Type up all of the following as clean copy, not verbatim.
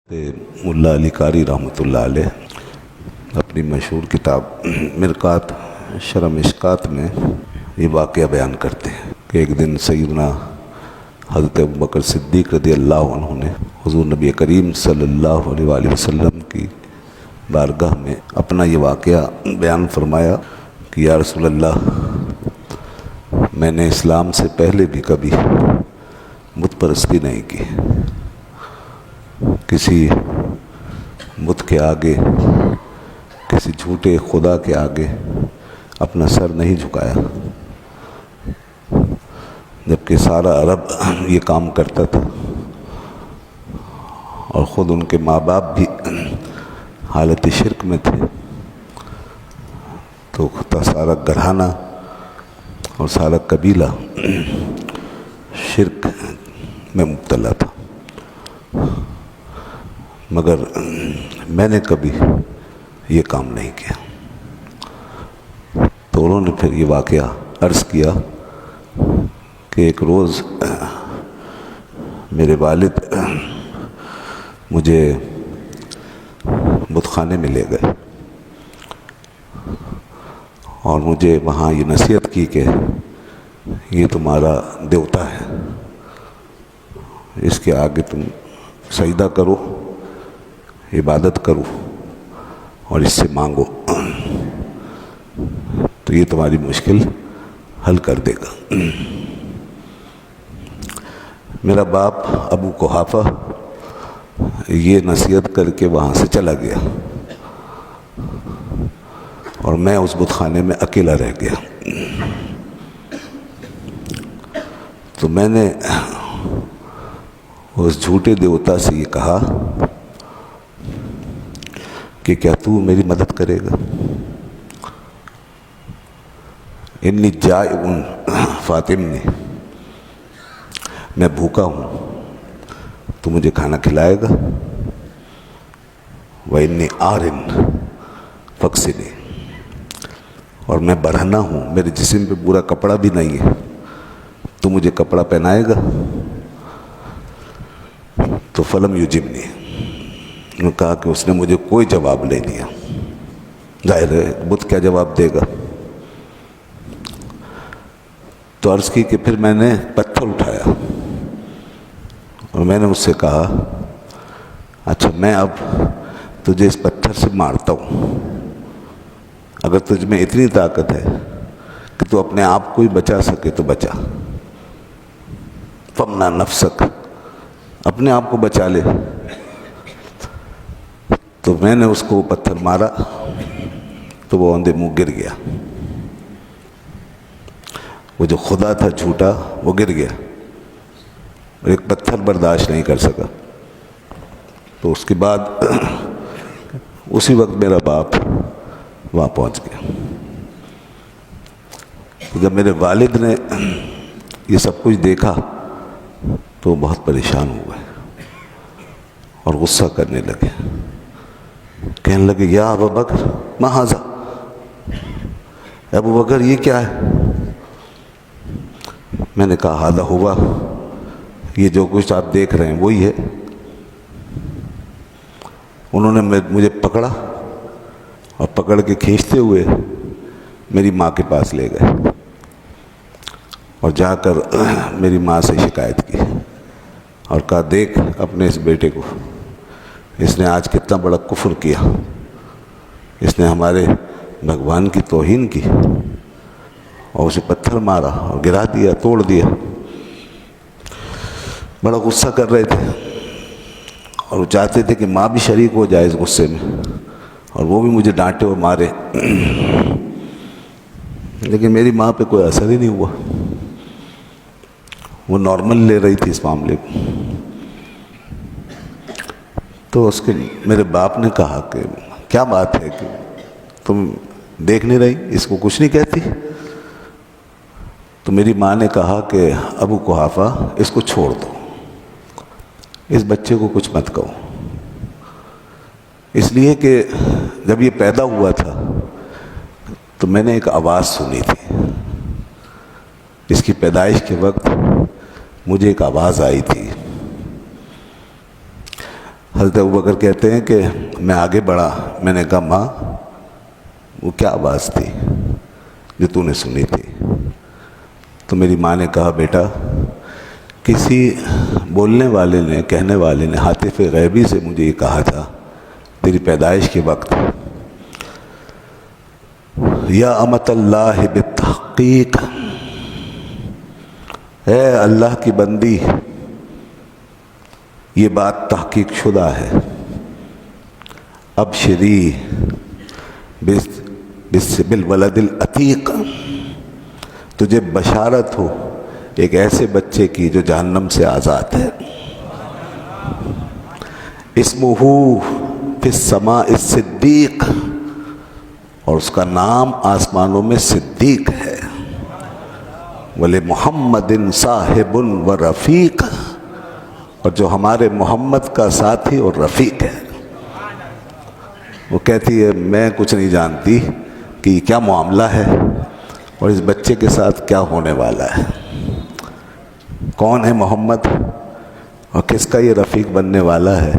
ملا علی قاری رحمۃ اللہ علیہ اپنی مشہور کتاب مرقات شرح مشکات میں یہ واقعہ بیان کرتے ہیں کہ ایک دن سیدنا حضرت ابوبکر صدیق رضی اللہ عنہ نے حضور نبی کریم صلی اللہ علیہ وآلہ وسلم کی بارگاہ میں اپنا یہ واقعہ بیان فرمایا کہ یا رسول اللہ، میں نے اسلام سے پہلے بھی کبھی بت پرستی نہیں کی، کسی بت کے آگے، کسی جھوٹے خدا کے آگے اپنا سر نہیں جھکایا، جبکہ سارا عرب یہ کام کرتا تھا اور خود ان کے ماں باپ بھی حالت شرک میں تھے، تو سارا گھرانہ اور سارا قبیلہ شرک میں مبتلا تھا، مگر میں نے کبھی یہ کام نہیں کیا۔ تو انہوں نے پھر یہ واقعہ عرض کیا کہ ایک روز میرے والد مجھے بت خانے میں لے گئے اور مجھے وہاں یہ نصیحت کی کہ یہ تمہارا دیوتا ہے، اس کے آگے تم سجدہ کرو، عبادت کرو اور اس سے مانگو، تو یہ تمہاری مشکل حل کر دے گا۔ میرا باپ ابو قحافہ یہ نصیحت کر کے وہاں سے چلا گیا اور میں اس بت خانے میں اکیلا رہ گیا۔ تو میں نے اس جھوٹے دیوتا سے یہ کہا کہ کیا تو میری مدد کرے گا؟ انی جائع فاطمنی، میں بھوکا ہوں، تو مجھے کھانا کھلائے گا؟ وانی عارٍ فاکسنی، اور میں برہنہ ہوں، میرے جسم پہ پورا کپڑا بھی نہیں ہے، تو مجھے کپڑا پہنائے گا؟ تو فلم یجبنی، انہوں نے کہا کہ اس نے مجھے کوئی جواب نہیں دیا۔ ظاہر ہے بت کیا جواب دے گا؟ تو عرض کی کہ پھر میں نے پتھر اٹھایا اور میں نے اس سے کہا اچھا میں اب تجھے اس پتھر سے مارتا ہوں، اگر تجھ میں اتنی طاقت ہے کہ تو اپنے آپ کو ہی بچا سکے تو بچا، فمنا نفسک، اپنے آپ کو بچا لے۔ تو میں نے اس کو پتھر مارا تو وہ اندھے منہ گر گیا، وہ جو خدا تھا جھوٹا وہ گر گیا، ایک پتھر برداشت نہیں کر سکا۔ تو اس کے بعد اسی وقت میرا باپ وہاں پہنچ گیا۔ جب میرے والد نے یہ سب کچھ دیکھا تو بہت پریشان ہوئے اور غصہ کرنے لگے، کہنے لگے یا ابا بکر ما ھذا، ابو بکر یہ کیا ہے؟ میں نے کہا ھذا ہوا، یہ جو کچھ آپ دیکھ رہے ہیں وہی ہے۔ انہوں نے مجھے پکڑا اور پکڑ کے کھینچتے ہوئے میری ماں کے پاس لے گئے اور جا کر میری ماں سے شکایت کی اور کہا دیکھ اپنے اس بیٹے کو، اس نے آج کتنا بڑا کفر کیا، اس نے ہمارے بھگوان کی توہین کی اور اسے پتھر مارا اور گرا دیا، توڑ دیا۔ بڑا غصہ کر رہے تھے اور وہ چاہتے تھے کہ ماں بھی شریک ہو جائے اس غصے میں اور وہ بھی مجھے ڈانٹے اور مارے، لیکن میری ماں پہ کوئی اثر ہی نہیں ہوا، وہ نارمل لے رہی تھی اس معاملے کو۔ تو اس کے میرے باپ نے کہا کہ کیا بات ہے کہ تم دیکھ نہیں رہی، اس کو کچھ نہیں کہتی؟ تو میری ماں نے کہا کہ ابو قحافہ اس کو چھوڑ دو، اس بچے کو کچھ مت کہو، اس لیے کہ جب یہ پیدا ہوا تھا تو میں نے ایک آواز سنی تھی، اس کی پیدائش کے وقت مجھے ایک آواز آئی تھی، حضرت ابوبکر کہتے ہیں کہ میں آگے بڑھا، میں نے کہا ماں وہ کیا آواز تھی جو تو نے سنی تھی؟ تو میری ماں نے کہا بیٹا کسی بولنے والے نے، کہنے والے نے ہاتف غیبی سے مجھے یہ کہا تھا تیری پیدائش کے وقت، یا امت اللہ بالتحقیق، اے اللہ کی بندی یہ بات تحقیق شدہ ہے، ابشری بالولد العتیق، تجھے بشارت ہو ایک ایسے بچے کی جو جہنم سے آزاد ہے، اسمہ فی السماء الصدیق، اور اس کا نام آسمانوں میں صدیق ہے، وَلِمُحَمَّدٍ صَاحِبٌ وَرَفِیق، اور جو ہمارے محمد کا ساتھی اور رفیق ہے۔ وہ کہتی ہے میں کچھ نہیں جانتی کہ یہ کیا معاملہ ہے اور اس بچے کے ساتھ کیا ہونے والا ہے، کون ہے محمد اور کس کا یہ رفیق بننے والا ہے،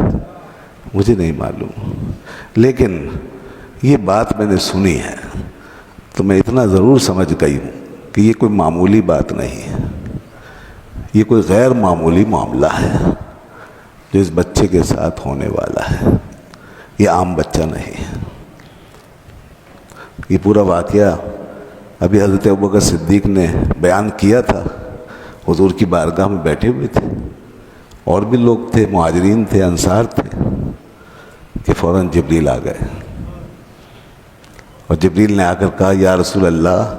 مجھے نہیں معلوم، لیکن یہ بات میں نے سنی ہے تو میں اتنا ضرور سمجھ گئی ہوں کہ یہ کوئی معمولی بات نہیں ہے، یہ کوئی غیر معمولی معاملہ ہے جو اس بچے کے ساتھ ہونے والا ہے، یہ عام بچہ نہیں ہے۔ یہ پورا واقعہ ابھی حضرت ابوبکر صدیق نے بیان کیا تھا، حضور کی بارگاہ میں بیٹھے ہوئے تھے، اور بھی لوگ تھے، مہاجرین تھے، انصار تھے، کہ فوراً جبریل آ گئے، اور جبریل نے آ کر کہا یا رسول اللہ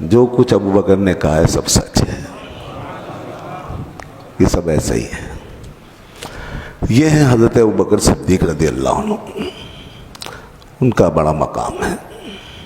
جو کچھ ابوبکر نے کہا ہے سب سچ ہے، یہ سب ایسا ہی ہے۔ یہ ہے حضرت ابوبکر صدیق رضی اللہ عنہ، ان کا بڑا مقام ہے۔